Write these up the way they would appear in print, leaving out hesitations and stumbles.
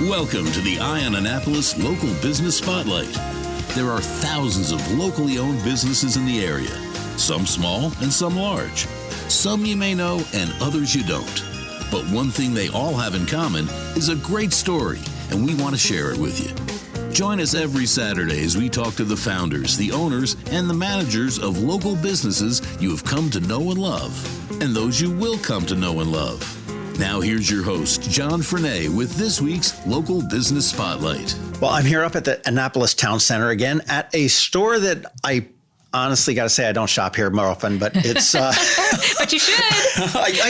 Welcome to the Eye on Annapolis Local Business Spotlight. There are thousands of locally owned businesses in the area, some small and some large. Some you may know and others you don't. But one thing they all have in common is a great story, and we want to share it with you. Join us every Saturday as we talk to the founders, the owners, and the managers of local businesses you have come to know and love, and those you will come to know and love. Now here's your host, John Frenay, with this week's Local Business Spotlight. Well, I'm here up at the Annapolis Town Center again at a store that I honestly got to say I don't shop here more often, but it's... But you should.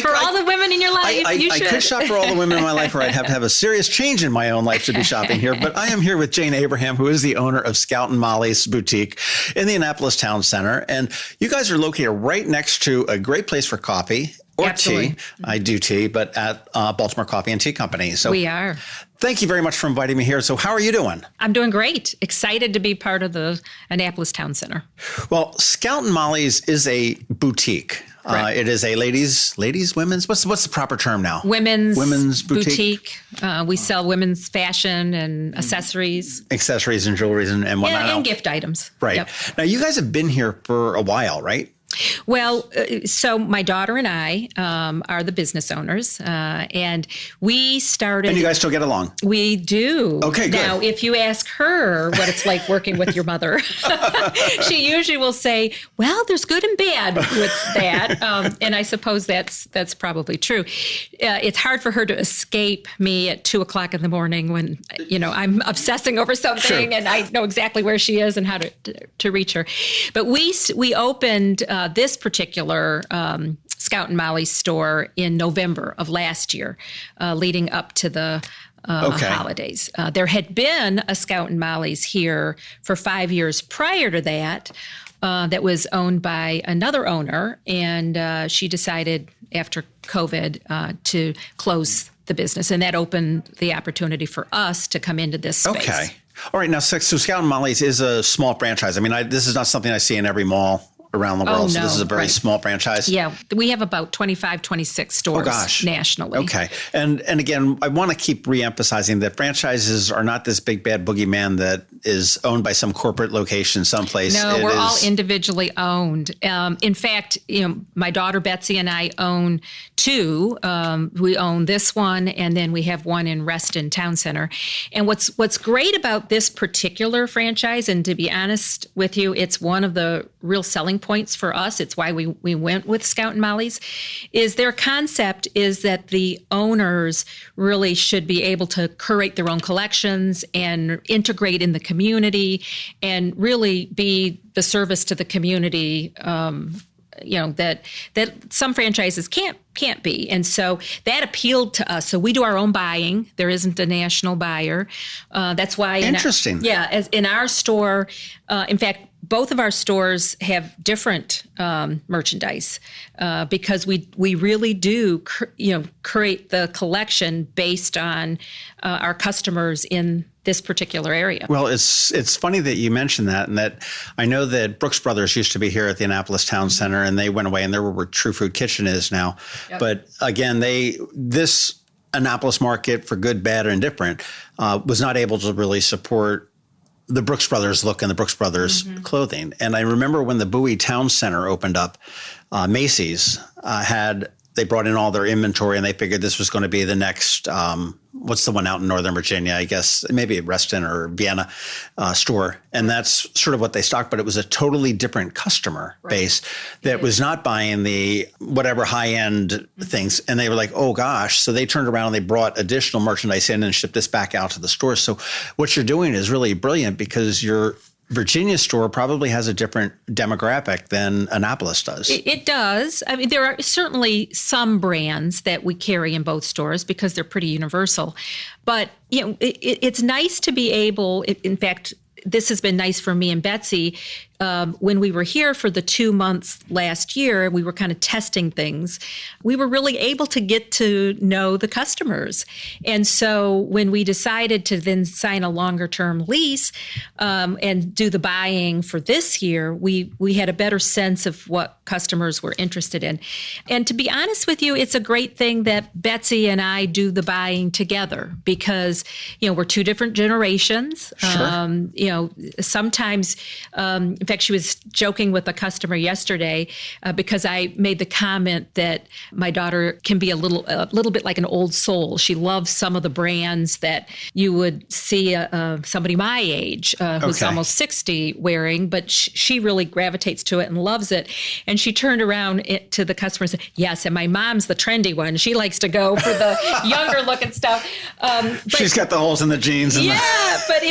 For all the women in your life, you should. I could shop for all the women in my life, or I'd have to have a serious change in my own life to be shopping here. But I am here with Jane Abraham, who is the owner of Scout and Molly's Boutique in the Annapolis Town Center. And you guys are located right next to a great place for coffee. Or Absolutely. tea. I do tea, but at Baltimore Coffee and Tea Company. So we are. Thank you very much for inviting me here. So how are you doing? I'm doing great. Excited to be part of the Annapolis Town Center. Well, Scout and Molly's is a boutique. It is a women's. What's the proper term now? Women's boutique. We sell women's fashion and accessories. Accessories and jewelry and whatnot. Yeah, and gift items. Right. Yep. Now, you guys have been here for a while, right? Well, so my daughter and I are the business owners, and we started... And you guys still get along? We do. Okay, good. Now, if you ask her what it's like working with your mother, she usually will say, well, there's good and bad with that. And I suppose that's probably true. It's hard for her to escape me at 2 o'clock in the morning when, I'm obsessing over something. Sure. And I know exactly where she is and how to reach her. But we opened this particular Scout and Molly's store in November of last year, leading up to the holidays. There had been a Scout and Molly's here for 5 years prior to that. That was owned by another owner, and she decided after COVID to close the business, and that opened the opportunity for us to come into this space. Okay. All right. Now, so Scout and Molly's is a small franchise. I mean, this is not something I see in every mall around the world. Oh, no. So this is a very small franchise. Yeah. We have about 25, 26 stores nationally. Okay. And again, I want to keep reemphasizing that franchises are not this big bad boogeyman that is owned by some corporate location someplace. No, we're all individually owned. In fact, my daughter Betsy and I own two. We own this one, and then we have one in Reston Town Center. And what's great about this particular franchise, and to be honest with you, it's one of the real selling points for us. It's why we went with Scout and Molly's, is their concept is that the owners really should be able to curate their own collections and integrate in the community and really be the service to the community, that some franchises can't be. And so that appealed to us. So we do our own buying. There isn't a national buyer. That's why. Interesting. As in our store, in fact, both of our stores have different merchandise because we really do, create the collection based on our customers in this particular area. Well, it's funny that you mentioned that, and that I know that Brooks Brothers used to be here at the Annapolis Town Center, and they went away, and they're where True Food Kitchen is now. Yep. But again, this Annapolis market, for good, bad, or indifferent, was not able to really support the Brooks Brothers look and the Brooks Brothers clothing. And I remember when the Bowie Town Center opened up, Macy's they brought in all their inventory, and they figured this was going to be the next, what's the one out in Northern Virginia, I guess, maybe Reston or Vienna store. And that's sort of what they stocked, but it was a totally different customer base that was not buying the whatever high-end things. And they were like, oh, gosh. So they turned around and they brought additional merchandise in and shipped this back out to the stores. So what you're doing is really brilliant, because your Virginia store probably has a different demographic than Annapolis does. It does. I mean, there are certainly some brands that we carry in both stores because they're pretty universal. But, it's nice to be able, in fact, this has been nice for me and Betsy when we were here for the 2 months last year, we were kind of testing things. We were really able to get to know the customers. And so when we decided to then sign a longer term lease and do the buying for this year, we had a better sense of what customers were interested in. And to be honest with you, it's a great thing that Betsy and I do the buying together because, we're two different generations. Sure. Sometimes, in fact, she was joking with a customer yesterday because I made the comment that my daughter can be a little bit like an old soul. She loves some of the brands that you would see somebody my age who's almost 60 wearing, but she really gravitates to it and loves it. And she turned around to the customer and said, yes, and my mom's the trendy one. She likes to go for the younger looking stuff. She's got the holes in the jeans. But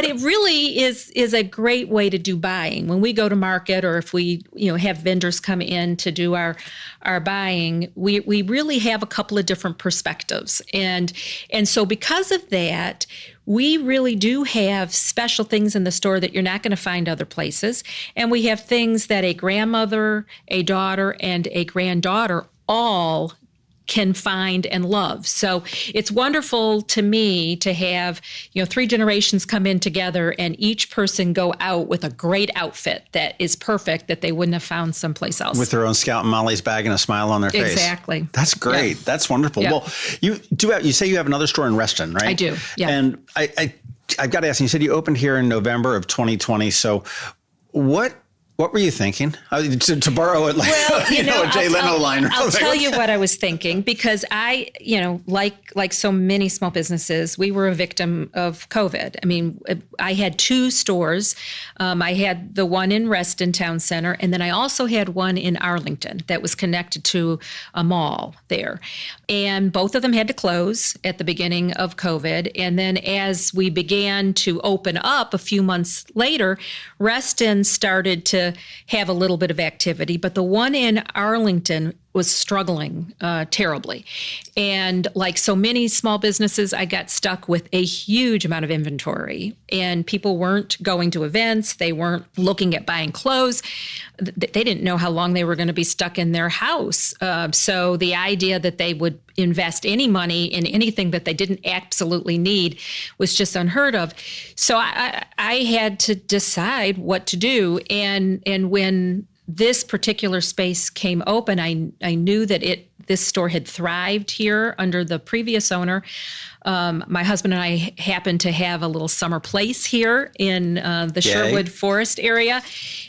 it really is a great way to do buying. When we go to market or if we have vendors come in to do our buying, we really have a couple of different perspectives. And so because of that, we really do have special things in the store that you're not going to find other places. And we have things that a grandmother, a daughter, and a granddaughter all can find and love. So it's wonderful to me to have, 3 generations come in together and each person go out with a great outfit that is perfect that they wouldn't have found someplace else. With their own Scout and Molly's bag and a smile on their face. Exactly. That's great. Yeah. That's wonderful. Yeah. Well, you say you have another store in Reston, right? I do. Yeah. And I've got to ask you said you opened here in November of 2020. So what were you thinking? To borrow it like a Jay Leno line. I'll tell you what I was thinking because I, like so many small businesses, we were a victim of COVID. I mean, I had 2 stores. I had the one in Reston Town Center, and then I also had one in Arlington that was connected to a mall there. And both of them had to close at the beginning of COVID. And then as we began to open up a few months later, Reston started to have a little bit of activity, but the one in Arlington was struggling terribly. And like so many small businesses, I got stuck with a huge amount of inventory and people weren't going to events. They weren't looking at buying clothes. They didn't know how long they were going to be stuck in their house. So the idea that they would invest any money in anything that they didn't absolutely need was just unheard of. So I had to decide what to do. And when this particular space came open, I knew that this store had thrived here under the previous owner. My husband and I happened to have a little summer place here in the Sherwood Forest area.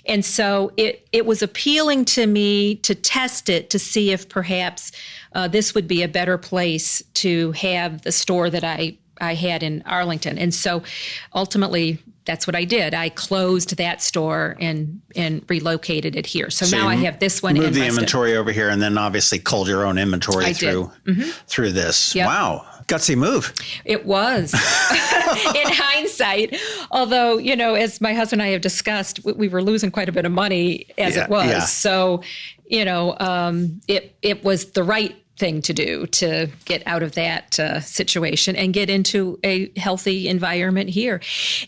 And so it was appealing to me to test it to see if perhaps this would be a better place to have the store that I had in Arlington. And so ultimately, that's what I did. I closed that store and relocated it here. So now I have this one in Reston. Moved the inventory over here and then obviously culled your own inventory through this. Yep. Wow. Gutsy move. It was in hindsight. Although, as my husband and I have discussed, we were losing quite a bit of money as it was. Yeah. So, it was the right thing to do to get out of that situation and get into a healthy environment here.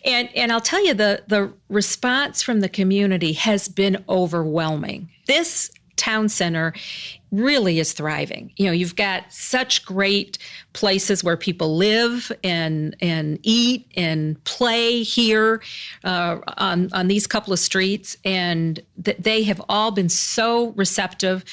And I'll tell you, the response from the community has been overwhelming. This town center really is thriving. You've got such great places where people live and eat and play here on these couple of streets, and they have all been so receptive,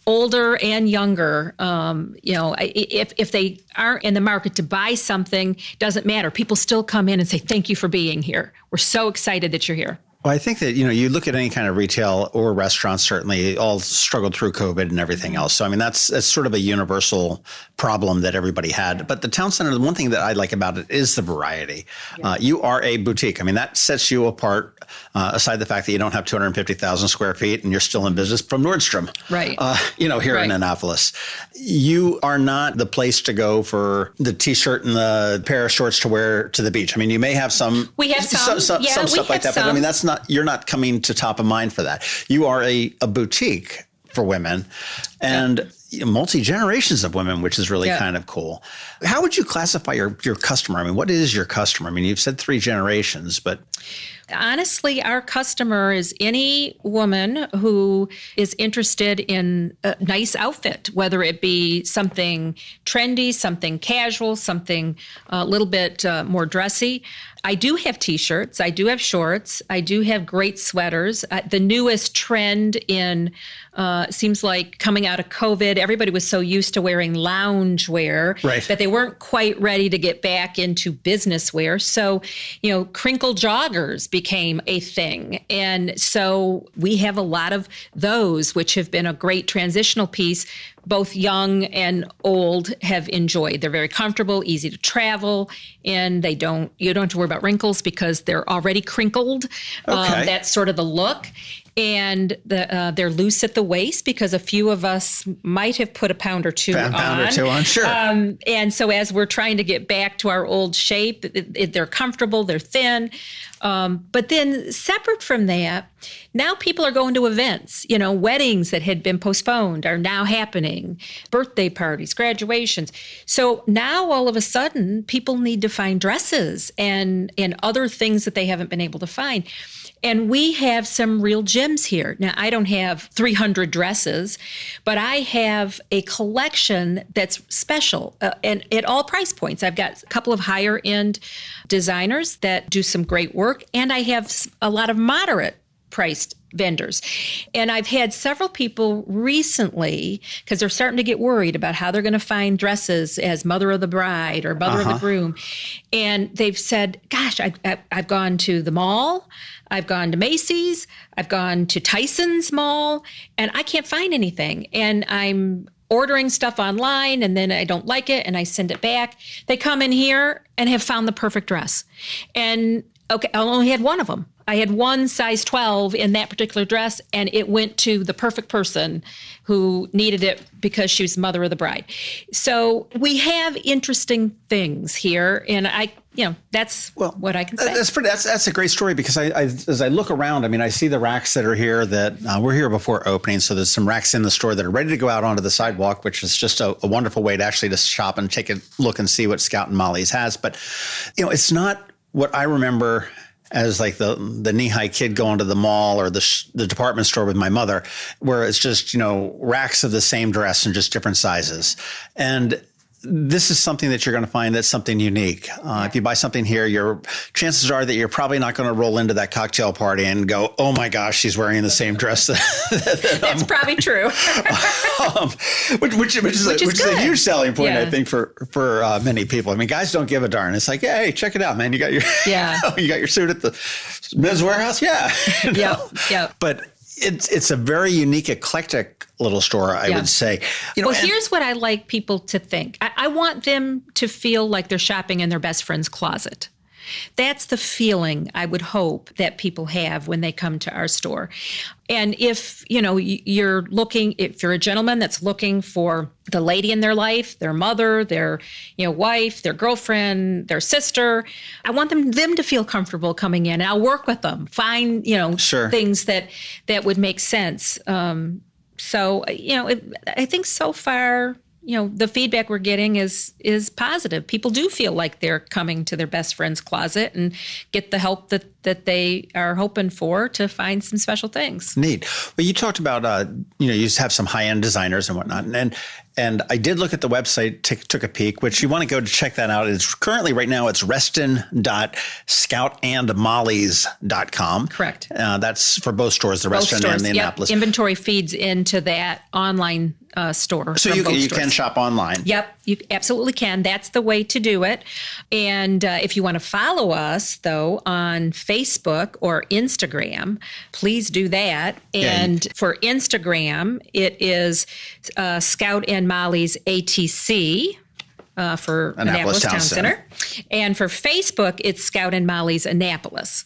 older and younger. If they aren't in the market to buy something, doesn't matter. People still come in and say, "Thank you for being here. We're so excited that you're here." Well, I think that, you look at any kind of retail or restaurants, certainly all struggled through COVID and everything else. So, I mean, that's sort of a universal problem that everybody had. But the town center, the one thing that I like about it is the variety. Yeah. You are a boutique. I mean, that sets you apart, aside the fact that you don't have 250,000 square feet and you're still in business from Nordstrom. Right. Here in Annapolis. You are not the place to go for the T-shirt and the pair of shorts to wear to the beach. I mean, you may have some. We have some stuff like that. But I mean, that's not. You're not coming to top of mind for that. You are a boutique for women and multi-generations of women, which is really kind of cool. How would you classify your customer? I mean, what is your customer? I mean, you've said 3 generations, but Honestly, our customer is any woman who is interested in a nice outfit, whether it be something trendy, something casual, something a little bit more dressy. I do have T-shirts. I do have shorts. I do have great sweaters. The newest trend in seems like coming out of COVID, everybody was so used to wearing lounge wear that they weren't quite ready to get back into business wear. So, Crinkle Joggers became a thing. And so we have a lot of those, which have been a great transitional piece. Both young and old have enjoyed. They're very comfortable, easy to travel, and you don't have to worry about wrinkles because they're already crinkled. Okay. That's sort of the look. And they're loose at the waist because a few of us might have put a pound or two on. Sure. And so as we're trying to get back to our old shape, they're comfortable, they're thin. But then separate from that, now people are going to events. Weddings that had been postponed are now happening, birthday parties, graduations. So now all of a sudden, people need to find dresses and other things that they haven't been able to find. And we have some real gems here. Now, I don't have 300 dresses, but I have a collection that's special and at all price points. I've got a couple of higher end designers that do some great work, and I have a lot of moderate priced vendors. And I've had several people recently, because they're starting to get worried about how they're going to find dresses as mother of the bride or mother of the groom. And they've said, gosh, I've gone to the mall, I've gone to Macy's, I've gone to Tyson's Mall, and I can't find anything. And I'm ordering stuff online, and then I don't like it, and I send it back. They come in here and have found the perfect dress. And okay, I only had one of them. I had one size 12 in that particular dress, and it went to the perfect person who needed it because she was mother of the bride. So we have interesting things here, and that's what I can say. That's a great story because as I look around, I see the racks that are here that we're here before opening. So there's some racks in the store that are ready to go out onto the sidewalk, which is just a wonderful way to actually just shop and take a look and see what Scout and Molly's has. But, it's not what I remember as like the knee-high kid going to the mall or the department store with my mother, where it's just, racks of the same dress and just different sizes. And this is something that you're going to find that's something unique. If you buy something here, chances are that you're probably not going to roll into that cocktail party and go, oh my gosh, she's wearing the same dress. That's probably true. which is a huge selling point, I think, for many people. Guys don't give a darn. It's like, hey, check it out, man. You got your you got your suit at the Men's Warehouse, Yeah. But it's a very unique, eclectic little store, I would say. Here's what I like people to think. I want them to feel like they're shopping in their best friend's closet. That's the feeling I would hope that people have when they come to our store. And if, you're a gentleman that's looking for the lady in their life, their mother, their, wife, their girlfriend, their sister, I want them to feel comfortable coming in. And I'll work with them, find, things that would make sense. I think so far, the feedback we're getting is positive. People do feel like they're coming to their best friend's closet and get the help that they are hoping for to find some special things. Neat. Well, you talked about, you have some high-end designers and whatnot. And I did look at the website, took a peek, which you want to go to check that out. It's currently right now, it's reston.scoutandmollys.com. Correct. That's for both stores, the Reston and the Annapolis. Inventory feeds into that online store. So you can shop online. Yep, you absolutely can. That's the way to do it. And if you want to follow us, though, on Facebook or Instagram, please do that. And for Instagram, it is Scout and Molly's ATC. For Annapolis Town Center. And for Facebook, it's Scout and Molly's Annapolis.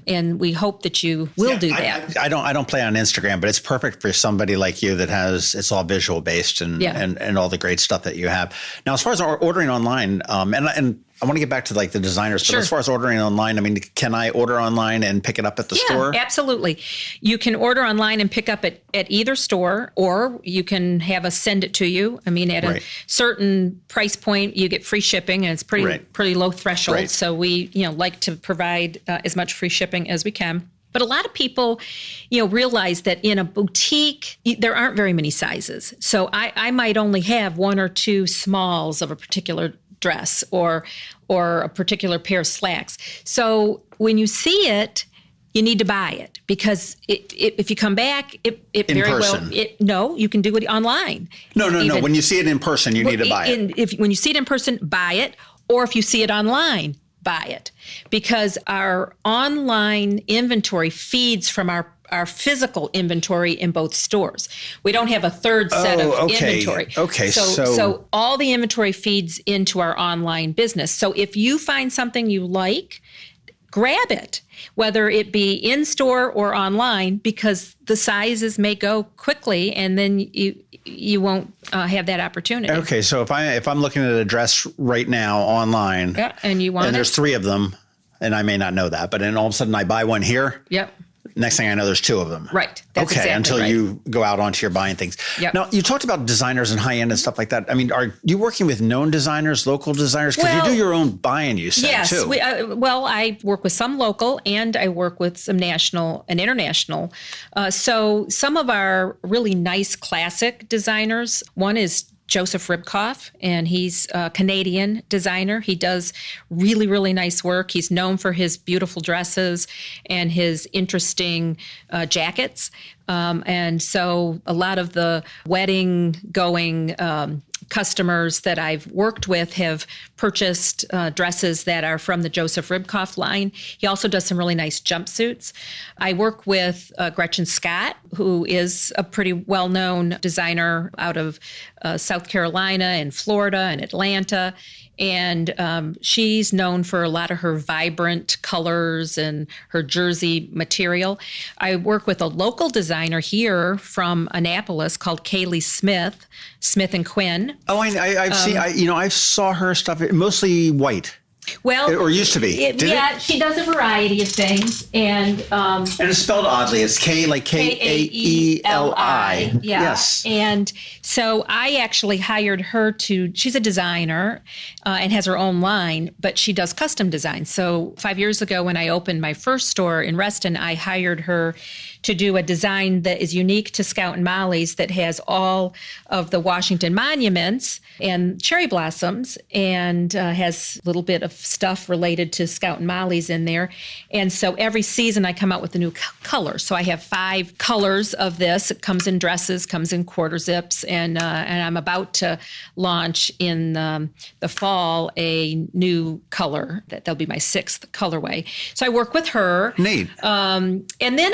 And we hope that you will do that. I don't play on Instagram, but it's perfect for somebody like you that it's all visual based and all the great stuff that you have. Now, as far as ordering online, and I want to get back to like the designers, but Sure. as far as ordering online, I mean, can I order online and pick it up at the store? Yeah, absolutely. You can order online and pick up at either store, or you can have us send it to you. I mean, at a certain price point, you get free shipping, and it's pretty low threshold. Right. So we, like to provide as much free shipping as we can. But a lot of people, realize that in a boutique, there aren't very many sizes. So I might only have one or two smalls of a particular dress or a particular pair of slacks. So when you see it, you need to buy it, because if you come back, it in very person. well. No, you can do it online. No. When you see it in person, you need to buy it. When you see it in person, buy it. Or if you see it online, buy it, because our online inventory feeds from our physical inventory in both stores. We don't have a third set of inventory. Okay. So all the inventory feeds into our online business. So if you find something you like, grab it, whether it be in store or online, because the sizes may go quickly, and then you won't have that opportunity. Okay, so if I'm looking at a dress right now online, and you want, and there's three of them, and I may not know that, but then all of a sudden I buy one here. Yep. Next thing I know, there's two of them. Right. That's okay, exactly until right. you go out onto your buying things. Yep. Now, you talked about designers and high-end and stuff like that. I mean, are you working with known designers, local designers? Because you do your own buying, you said, too. Yes. I work with some local, and I work with some national and international. So some of our really nice classic designers, one is Joseph Ripkoff, and he's a Canadian designer. He does really, really nice work. He's known for his beautiful dresses and his interesting jackets. And so a lot of the wedding-going customers that I've worked with have purchased dresses that are from the Joseph Ripkoff line. He also does some really nice jumpsuits. I work with Gretchen Scott, who is a pretty well-known designer out of South Carolina and Florida and Atlanta. And she's known for a lot of her vibrant colors and her jersey material. I work with a local designer here from Annapolis called Kaylee Smith and Quinn. Oh, I've seen. I saw her stuff mostly white. Well, or used to be. She does a variety of things, and it's spelled oddly. It's Kaeli. Yeah. Yes. And so I actually hired her she's a designer and has her own line, but she does custom design. So 5 years ago, when I opened my first store in Reston, I hired her to do a design that is unique to Scout and Molly's, that has all of the Washington monuments and cherry blossoms, and has a little bit of stuff related to Scout and Molly's in there. And so every season I come out with a new color. So I have 5 colors of this. It comes in dresses, comes in quarter zips, and I'm about to launch in the fall a new color. That'll be my 6th colorway. So I work with her. Neat. And then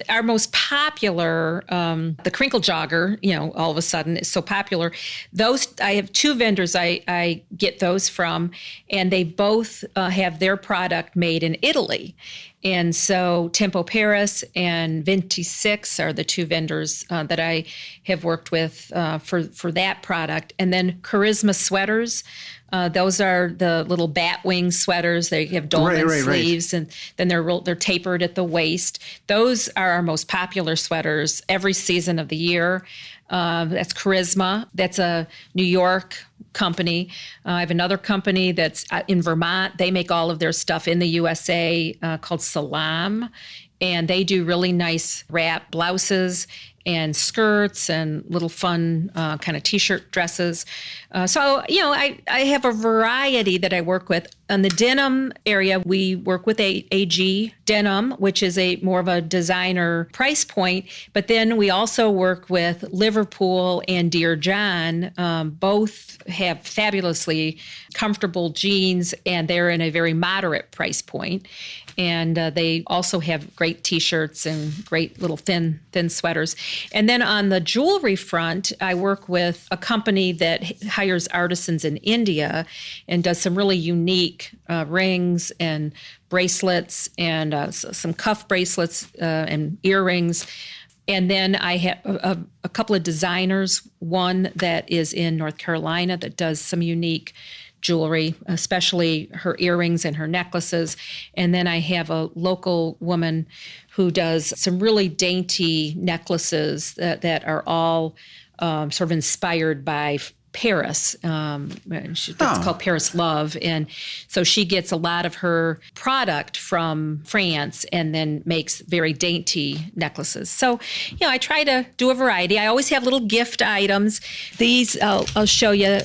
our most popular, the Crinkle Jogger, all of a sudden is so popular. Those, I have 2 vendors I get those from, and they both have their product made in Italy. And so Tempo Paris and 26 are the 2 vendors that I have worked with for that product. And then Charisma Sweaters. Those are the little bat wing sweaters. They have dolman sleeves, and then they're tapered at the waist. Those are our most popular sweaters every season of the year. That's Charisma. That's a New York company. I have another company that's in Vermont. They make all of their stuff in the USA called Salam, and they do really nice wrap blouses and skirts and little fun kind of T-shirt dresses. So I have a variety that I work with. On the denim area, we work with AG Denim, which is more of a designer price point. But then we also work with Liverpool and Dear John. Both have fabulously comfortable jeans, and they're in a very moderate price point. And they also have great T-shirts and great little thin sweaters. And then on the jewelry front, I work with a company that hires artisans in India and does some really unique rings and bracelets and some cuff bracelets and earrings. And then I have a couple of designers, one that is in North Carolina that does some unique jewelry, especially her earrings and her necklaces. And then I have a local woman who does some really dainty necklaces that are all sort of inspired by Paris. It's called Paris Love. And so she gets a lot of her product from France and then makes very dainty necklaces. So, I try to do a variety. I always have little gift items. These, I'll show you.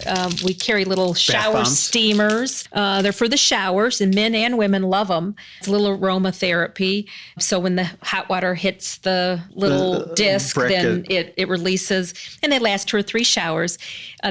We carry little shower steamers. They're for the showers, and men and women love them. It's a little aromatherapy. So when the hot water hits the little disc, then it releases, and they last 2 or 3 showers.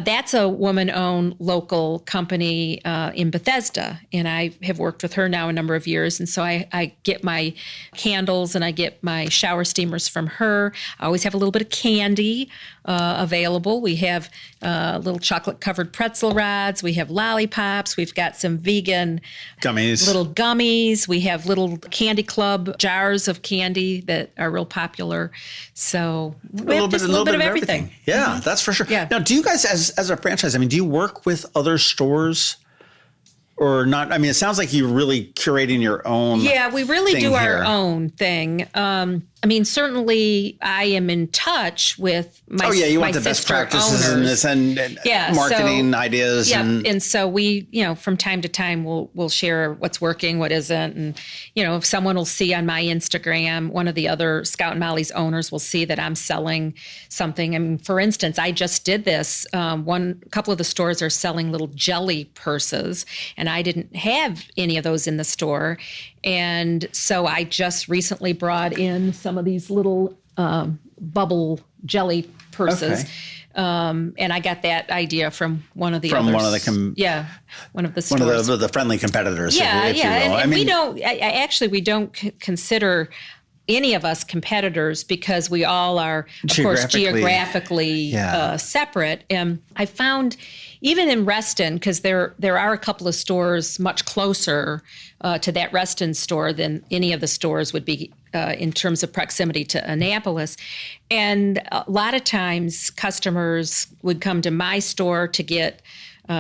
That's a woman-owned local company in Bethesda, and I have worked with her now a number of years. And so I get my candles and I get my shower steamers from her. I always have a little bit of candy available. We have little chocolate-covered pretzel rods. We have lollipops. We've got some vegan gummies, little gummies. We have little Candy Club jars of candy that are real popular. So we have just a little bit of everything. Yeah, that's for sure. Yeah. Now, do you guys, as a franchise, do you work with other stores or not? I mean, it sounds like you're really curating your own. Yeah, we really do here. our own thing. Certainly I am in touch with my you want the best practices in this and marketing ideas. Yeah, and so we, from time to time we'll share what's working, what isn't. And, if someone will see on my Instagram, one of the other Scout and Molly's owners will see that I'm selling something. I mean, for instance, I just did this. A couple of the stores are selling little jelly purses, and I didn't have any of those in the store. And so I just recently brought in some of these little bubble jelly purses. Okay. And I got that idea from one of the others. One of the one of the stores. One of the friendly competitors. Yeah, if you will. And we don't consider any of us competitors because we all are, of course, geographically separate. And I found even in Reston, because there are a couple of stores much closer to that Reston store than any of the stores would be in terms of proximity to Annapolis. And a lot of times customers would come to my store to get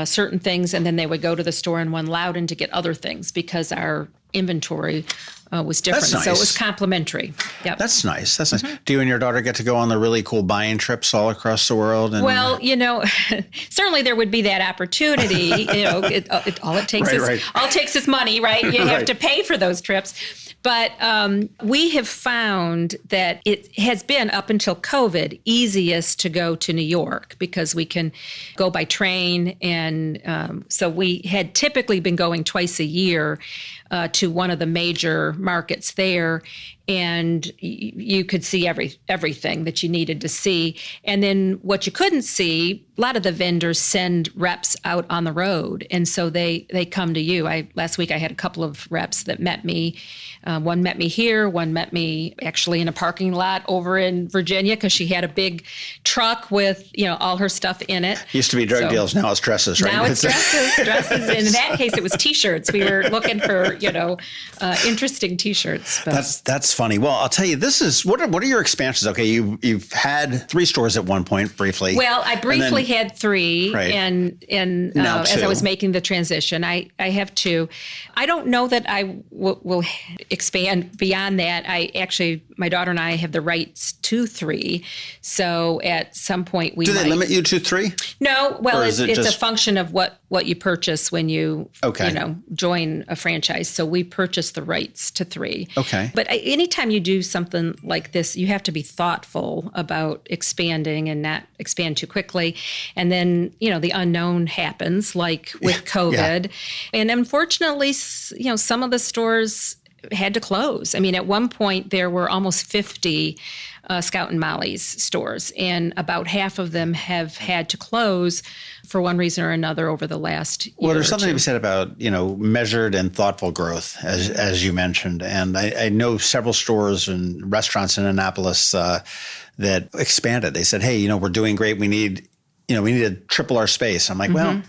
certain things, and then they would go to the store in One Loudon to get other things because our inventory was different. That's nice. So it was complimentary. Yep. That's nice. That's nice. Do you and your daughter get to go on the really cool buying trips all across the world? And, well, certainly there would be that opportunity. All it takes is money, right? You have to pay for those trips. But we have found that it has been, up until COVID, easiest to go to New York because we can go by train. And so we had typically been going twice a year to one of the major markets there. And you could see everything that you needed to see. And then what you couldn't see, a lot of the vendors send reps out on the road. And so they come to you. Last week I had a couple of reps that met me. One met me here. One met me actually in a parking lot over in Virginia because she had a big truck with, all her stuff in it. Used to be drug deals. Now it's dresses, right? Now it's dresses. In that case, it was T-shirts. We were looking for, interesting T-shirts. But. That's funny. Well, I'll tell you, this is what are your expansions? Okay, you've had 3 stores at one point briefly. Well, I briefly had 3, right. and now as I was making the transition, I have 2. I don't know that I will expand beyond that. My daughter and I have the rights to 3. So at some point we do they limit you to 3? No. Well, it's a function of what you purchase when you join a franchise. So we purchase the rights to 3. Okay. But anytime you do something like this, you have to be thoughtful about expanding and not expand too quickly. And then, the unknown happens, like with COVID. Yeah. And unfortunately, some of the stores had to close. I mean, at one point there were almost 50 Scout and Molly's stores, and about half of them have had to close for one reason or another over the last year. Well, there's something to be said about, measured and thoughtful growth, as you mentioned. And I know several stores and restaurants in Annapolis that expanded. They said, hey, we're doing great. We need to triple our space. I'm like, well,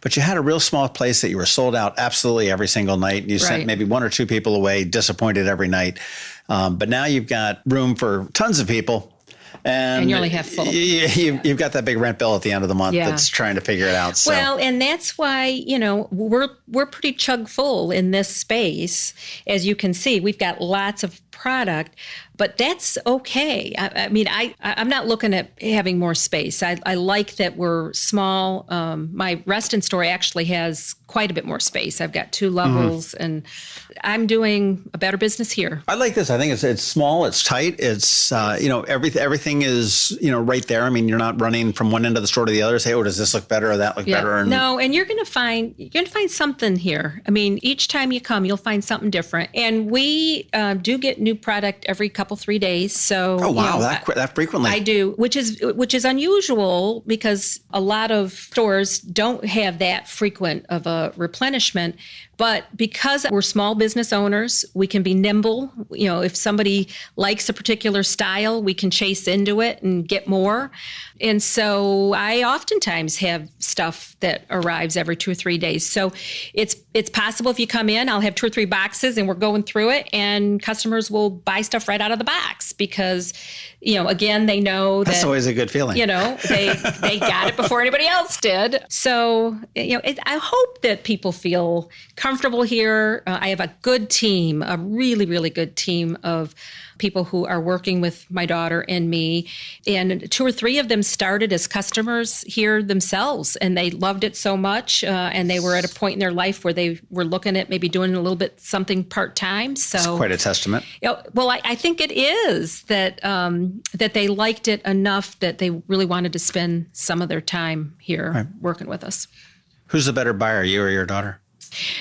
but you had a real small place that you were sold out absolutely every single night. You sent maybe 1 or 2 people away, disappointed every night. But now you've got room for tons of people. And you're only half full. You've got that big rent bill at the end of the month that's trying to figure it out. So. Well, and that's why, we're pretty chug full in this space. As you can see, we've got lots of product, but that's okay. I'm not looking at having more space. I like that we're small. My Reston store actually has quite a bit more space. I've got 2 levels, and I'm doing a better business here. I like this. I think it's small, it's tight, it's everything is right there. I mean, you're not running from one end of the store to the other. Say, oh, does this look better or that look better? No, and you're going to find something here. I mean, each time you come, you'll find something different. And we do get new product every couple 3 days. So that frequently. I do, which is unusual because a lot of stores don't have that frequent of a replenishment. But because we're small business owners, we can be nimble. If somebody likes a particular style, we can chase into it and get more. And so I oftentimes have stuff that arrives every 2 or 3 days. So it's possible if you come in, I'll have 2 or 3 boxes and we're going through it, and customers will buy stuff right out of the box because, again, they know that's always a good feeling. They got it before anybody else did. So, I hope that people feel comfortable here. I have a good team, a really, really good team of people who are working with my daughter and me. And 2 or 3 of them started as customers here themselves, and they loved it so much. And they were at a point in their life where they were looking at maybe doing a little bit something part-time. So it's quite a testament. Well, I think it is that they liked it enough that they really wanted to spend some of their time here working with us. Who's the better buyer, you or your daughter?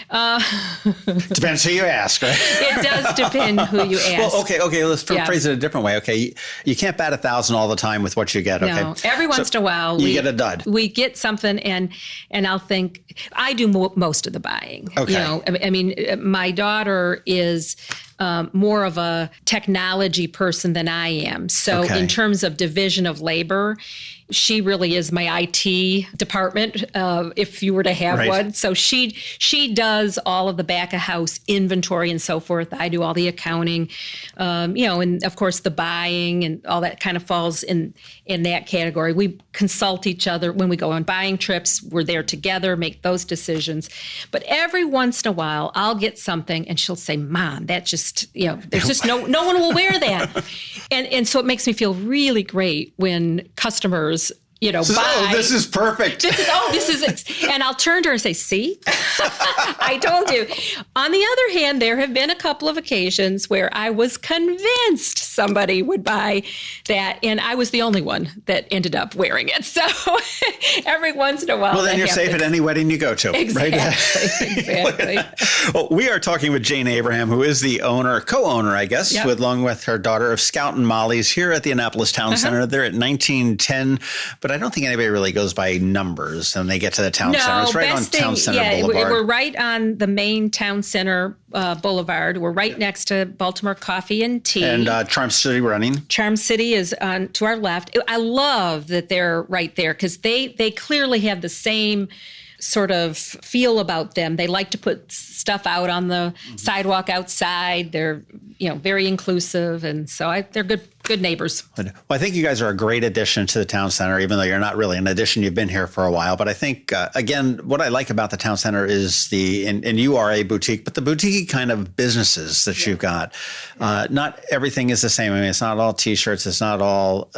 Depends who you ask, right? It does depend who you ask. Well, okay. Let's phrase it a different way. Okay, you can't bat 1,000 all the time with what you get. Okay, no. Every once in a while, you get a dud. We get something, and I'll think I do most of the buying. Okay, my daughter is more of a technology person than I am. So in terms of division of labor, she really is my IT department, if you were to have one. So she does all of the back of house inventory and so forth. I do all the accounting, and of course the buying and all that kind of falls in that category. We consult each other when we go on buying trips. We're there together, make those decisions. But every once in a while, I'll get something and she'll say, "Mom, that just, there's just no one will wear that." And so it makes me feel really great when customers buy. This is perfect. This is, and I'll turn to her and say, "See, I told you." On the other hand, there have been a couple of occasions where I was convinced somebody would buy that, and I was the only one that ended up wearing it. So every once in a while, well, then you're safe at any wedding you go to, exactly, right? Exactly. Well, we are talking with Jane Abraham, who is the co-owner, I guess, along with her daughter, of Scout and Molly's here at the Annapolis Town Center. They're at 1910. But I don't think anybody really goes by numbers when they get to the town center. It's right on Town Center Boulevard. We're right on the main Town Center Boulevard. We're right next to Baltimore Coffee and Tea. And Charm City Running. Charm City is on to our left. I love that they're right there because they clearly have the same sort of feel about them. They like to put stuff out on the sidewalk outside. They're, very inclusive. And so they're good neighbors. Well, I think you guys are a great addition to the town center, even though you're not really an addition. You've been here for a while. But I think, again, what I like about the town center is and you are a boutique, but the boutique kind of businesses that you've got. Not everything is the same. I mean, it's not all T-shirts. It's not all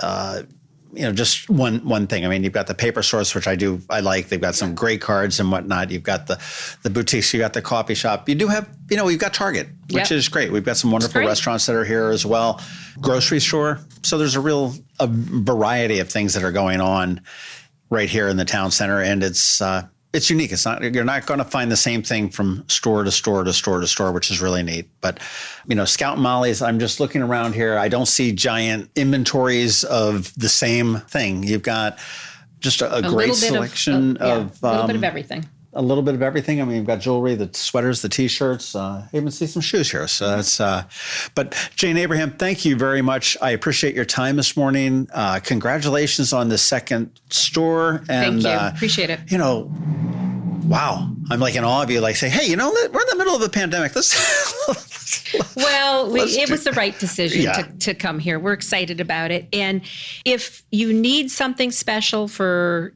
just one thing. I mean, you've got the paper stores, which I like. They've got some great cards and whatnot. You've got the boutiques. You got the coffee shop. You do have, we've got Target, which is great. We've got some wonderful restaurants that are here as well. Grocery store. So there's a variety of things that are going on right here in the town center, and it's unique. You're not going to find the same thing from store to store to store to store, which is really neat. But, Scout and Molly's, I'm just looking around here. I don't see giant inventories of the same thing. You've got just a great selection of a little bit of everything. A little bit of everything. I mean, you've got jewelry, the sweaters, the T-shirts. I even see some shoes here. So that's. But Jane Abraham, thank you very much. I appreciate your time this morning. Congratulations on the second store. And, thank you. Appreciate it. Wow. I'm like in awe of you, like say, hey, we're in the middle of a pandemic. Well, it was the right decision to come here. We're excited about it. And if you need something special for,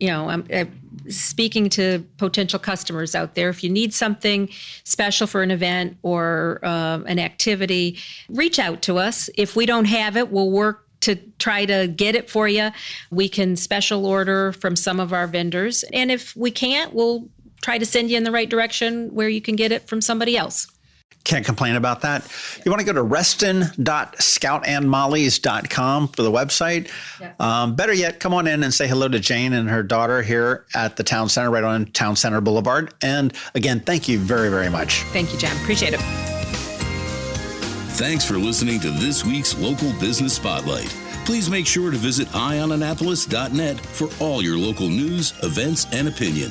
speaking to potential customers out there, if you need something special for an event or an activity, reach out to us. If we don't have it, we'll work to try to get it for you. We can special order from some of our vendors. And if we can't, we'll try to send you in the right direction where you can get it from somebody else. Can't complain about that. You want to go to reston.scoutandmollies.com for the website. Yeah. Better yet, come on in and say hello to Jane and her daughter here at the Town Center, right on Town Center Boulevard. And again, thank you very, very much. Thank you, John. Appreciate it. Thanks for listening to this week's Local Business Spotlight. Please make sure to visit eyeonannapolis.net for all your local news, events, and opinion.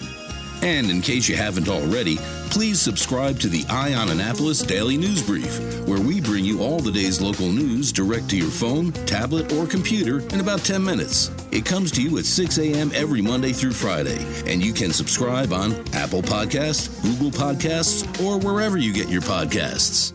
And in case you haven't already, please subscribe to the Eye on Annapolis Daily News Brief, where we bring you all the day's local news direct to your phone, tablet, or computer in about 10 minutes. It comes to you at 6 a.m. every Monday through Friday, and you can subscribe on Apple Podcasts, Google Podcasts, or wherever you get your podcasts.